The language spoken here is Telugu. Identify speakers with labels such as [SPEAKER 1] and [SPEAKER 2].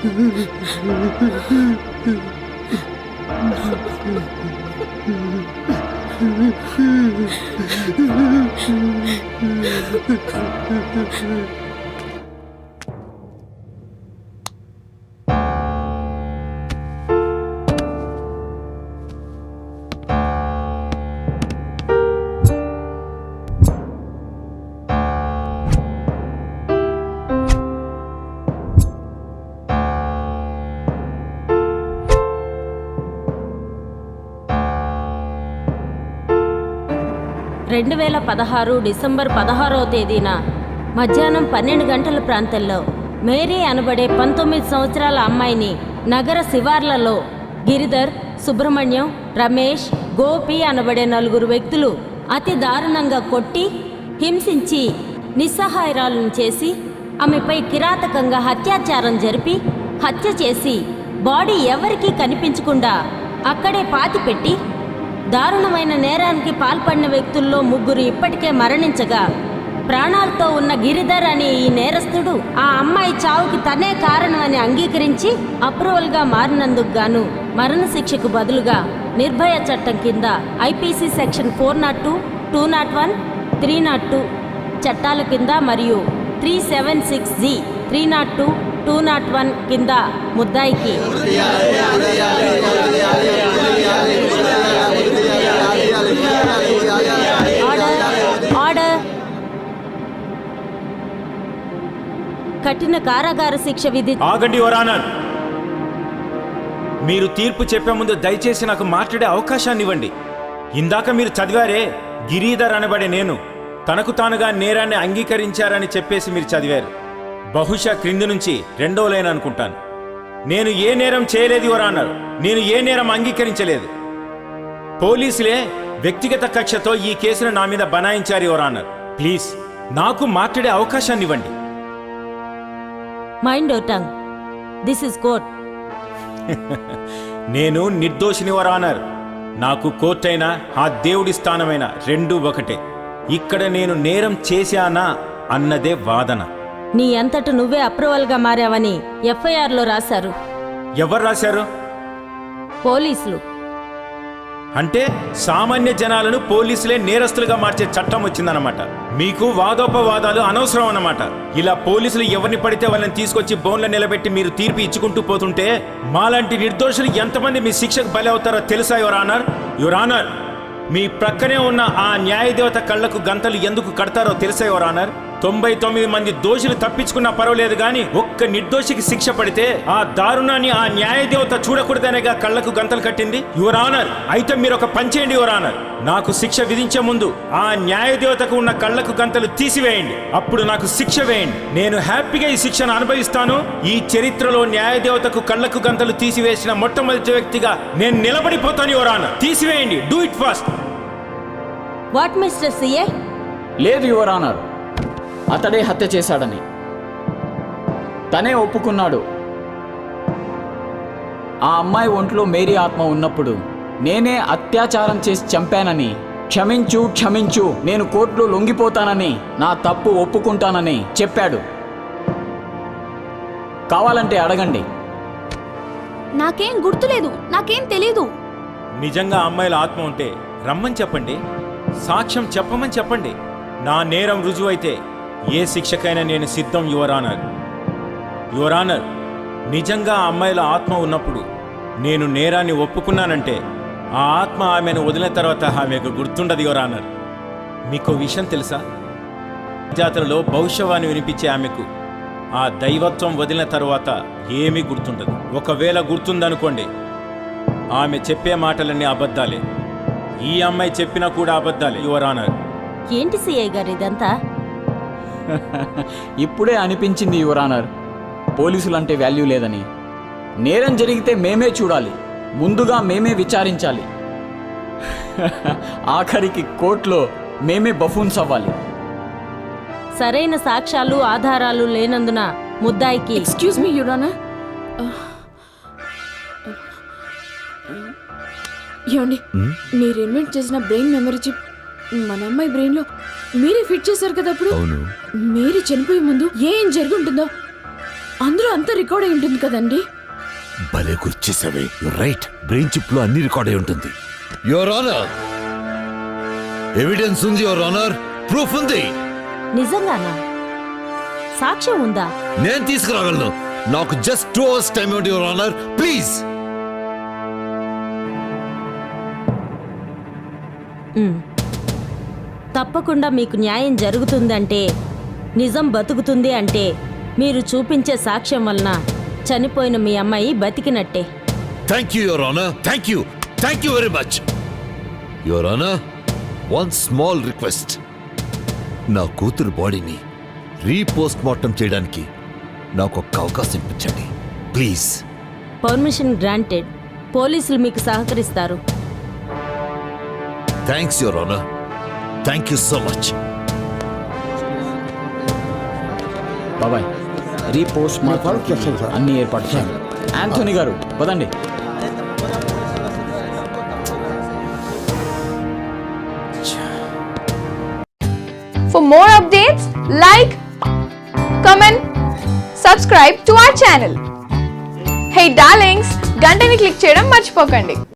[SPEAKER 1] 2016 డిసెంబర్ 16వ తేదీన మధ్యాహ్నం 12 గంటల ప్రాంతంలో మేరీ అనబడే 19 సంవత్సరాల అమ్మాయిని నగర శివార్లలో గిరిధర్, సుబ్రహ్మణ్యం, రమేష్, గోపి అనబడే 4 వ్యక్తులు అతి దారుణంగా కొట్టి హింసించి నిస్సహాయరాలను చేసి ఆమెపై కిరాతకంగా అత్యాచారం జరిపి హత్య చేసి బాడీ ఎవరికీ కనిపించకుండా అక్కడే పాతిపెట్టి దారుణమైన నేరానికి పాల్పడిన వ్యక్తుల్లో 3 ఇప్పటికే మరణించగా ప్రాణాలతో ఉన్న గిరిధర్ అనే ఈ నేరస్తుడు ఆ అమ్మాయి చావుకి తనే కారణమని అంగీకరించి అప్రూవల్గా మారినందుకు గాను మరణశిక్షకు బదులుగా నిర్భయ చట్టం కింద ఐపీసీ సెక్షన్ 402, 201, 302 చట్టాల కింద మరియు 376G, 302, 201 కింద ముద్దాయికి కఠిన కారాగార శిక్ష విధి.
[SPEAKER 2] ఆగండి యువర్ ఆనర్. మీరు తీర్పు చెప్పే ముందు దయచేసి నాకు మాట్లాడే అవకాశాన్ని ఇవ్వండి. ఇందాక మీరు చదివారే, గిరిధర్ అనబడే నేను తనకు తానుగా నేరాన్ని అంగీకరించారని చెప్పేసి మీరు చదివారు. బహుశా క్రింది నుంచి 2వ లైన్ అనుకుంటాను. నేను ఏ నేరం చేయలేదు యువర్ ఆనర్. నేను ఏ నేరం అంగీకరించలేదు. పోలీసులే వ్యక్తిగత కక్షతో ఈ కేసును నా మీద బనాయించారు యువర్ ఆనర్. ప్లీజ్ నాకు మాట్లాడే అవకాశాన్ని ఇవ్వండి.
[SPEAKER 1] Mind your tongue. This is court.
[SPEAKER 2] నేను నిర్దోషిని యువర్ ఆనర్. నాకు కోర్టైనా ఆ దేవుడి స్థానమైనా 2 ఒకటే. ఇక్కడ నేను నేరం చేశానా అన్నదే వాదన.
[SPEAKER 1] నీ అంతట నువ్వే అప్రూవల్గా మారావని ఎఫ్ఐఆర్లో రాశారు.
[SPEAKER 2] ఎవరు రాశారు?
[SPEAKER 1] పోలీసులు.
[SPEAKER 2] అంటే సామాన్య జనాలను పోలీసులే నేరస్తులుగా మార్చే చట్టం వచ్చిందన్నమాట. మీకు వాదోపవాదాలు అనవసరం అన్నమాట. ఇలా పోలీసులు ఎవరిని పడితే వాళ్ళని తీసుకొచ్చి బోన్లో నిలబెట్టి మీరు తీర్పు ఇచ్చుకుంటూ పోతుంటే మాలాంటి నిర్దోషులు ఎంతమంది మీ శిక్షకు బలి అవుతారో తెలుసా యువర్ ఆనర్? యువర్ ఆనర్, మీ ప్రక్కనే ఉన్న ఆ న్యాయదేవత కళ్లకు గంతలు ఎందుకు కడతారో తెలుసా యువర్ ఆనర్? 99 మంది దోషులు తప్పించుకున్నా పర్వాలేదు గాని ఒక్క నిర్దోషికి శిక్ష పడితే ఆ దారుణాన్ని ఆ న్యాయదేవత చూడకూడదనేగా కళ్లకు గంతలు కట్టింది యువర్ ఆనర్. అయితే మీరు ఒక పని చేయండి యువర్ ఆనర్. నాకు శిక్ష విధించే ముందు ఆ న్యాయదేవతకు ఉన్న కళ్లకు గంతలు తీసివేయండి. అప్పుడు నాకు శిక్ష వేయండి. నేను హ్యాపీగా ఈ శిక్షను అనుభవిస్తాను. ఈ చరిత్రలో న్యాయదేవతకు కళ్లకు గంతలు తీసివేసిన మొట్టమొదటి వ్యక్తిగా నేను నిలబడిపోతాను యువర్ ఆనర్. తీసివేయండి. Do it fast.
[SPEAKER 1] What mister CA?
[SPEAKER 3] లేదు యువర్ ఆనర్, అతడే హత్య చేశాడని తనే ఒప్పుకున్నాడు. ఆ అమ్మాయి ఒంట్లో మేరీ ఆత్మ ఉన్నప్పుడు నేనే అత్యాచారం చేసి చంపానని, క్షమించు క్షమించు, నేను కోర్టులో లొంగిపోతానని, నా తప్పు ఒప్పుకుంటానని చెప్పాడు. కావాలంటే అడగండి.
[SPEAKER 4] నాకేం గుర్తులేదు, నాకేం తెలీదు.
[SPEAKER 2] నిజంగా అమ్మాయిల ఆత్మ ఉంటే రమ్మని చెప్పండి, సాక్ష్యం చెప్పమని చెప్పండి. నా నేరం రుజువైతే ఏ శిక్షకైనా నేను సిద్ధం యువర్ ఆనర్. యువర్ ఆనర్, నిజంగా అమ్మాయిల ఆత్మ ఉన్నప్పుడు నేను నేరాన్ని ఒప్పుకున్నానంటే ఆ ఆత్మ ఆమెను వదిలిన తర్వాత ఆమెకు గుర్తుండదు యువర్ ఆనర్. మీకు విషయం తెలుసా? జాతరలో భవిష్యవాణి వినిపించే ఆమెకు ఆ దైవత్వం వదిలిన తరువాత ఏమీ గుర్తుండదు. ఒకవేళ గుర్తుందనుకోండి, ఆమె చెప్పే మాటలన్నీ అబద్ధాలే. ఈ అమ్మాయి చెప్పినా కూడా అబద్ధాలే యువర్ ఆనర్.
[SPEAKER 1] ఏంటి సిఐ గారు ఇదంతా?
[SPEAKER 3] ఇప్పుడే అనిపించింది యువర్ ఆనర్, పోలీసులంటే వాల్యూ లేదని. నేరం జరిగితే మేమే చూడాలి, ముందుగా మేమే విచారించాలి, ఆఖరికి కోర్టులో మేమే బఫూన్స్ అవ్వాలి.
[SPEAKER 1] సరైన సాక్ష్యాలు ఆధారాలు లేనందున ముద్దాయికి.
[SPEAKER 4] Excuse me your honour. ఏమండి, మీరు ఇన్వెంట్ చేసిన బ్రెయిన్ మెమరీ చిప్ మన అమ్మాయి బ్రెయిన్ లో మీరే ఫిట్ చేశారు కదా. అప్పుడు మీరు చనిపోయే ముందు ఏం జరిగి ఉంటుందో అందులో అంతా రికార్డ్ అయి ఉంటుంది కదండి.
[SPEAKER 5] భలే గుర్చేసావే, రైట్. బ్రెయిన్ చిప్ లో అన్ని రికార్డ్ అయి ఉంటుంది. యువర్ ఆనర్, ఎవిడెన్స్ ఉంది యువర్ ఆనర్, ప్రూఫ్ ఉంది.
[SPEAKER 1] నిజంగానా? సాక్ష్యం ఉందా?
[SPEAKER 5] నేను తీసుకురాగలను. నాకు జస్ట్ 2 hours టైం ఇవ్వండి యువర్ ఆనర్, ప్లీజ్.
[SPEAKER 1] తప్పకుండా మీకు న్యాయం జరుగుతుందంటే, నిజం బతుకుతుంది అంటే మీరు చూపించే సాక్ష్యం వలన చనిపోయిన మీ అమ్మాయి బతికినట్టే.
[SPEAKER 5] Thank you your honour, thank you very much. Your honour, one small request. నా కూతురు బాడీని రీపోస్ట్ మార్టం చేయడానికి నాకు ఒక్క అవకాశం ఇప్పించండి ప్లీజ్.
[SPEAKER 1] Permission granted. పోలీసులు మీకు సహకరిస్తారు.
[SPEAKER 5] Thanks your honour, thank you so much.
[SPEAKER 3] బాబాయ్, రీపోస్ట్ మార్టం అన్ని ఏర్పాటు చేయండి. యాంథోనీ గారు పదండి.
[SPEAKER 6] For more updates, like, comment, subscribe to our channel. Hey darlings, గంటని click చేయడం మర్చిపోకండి.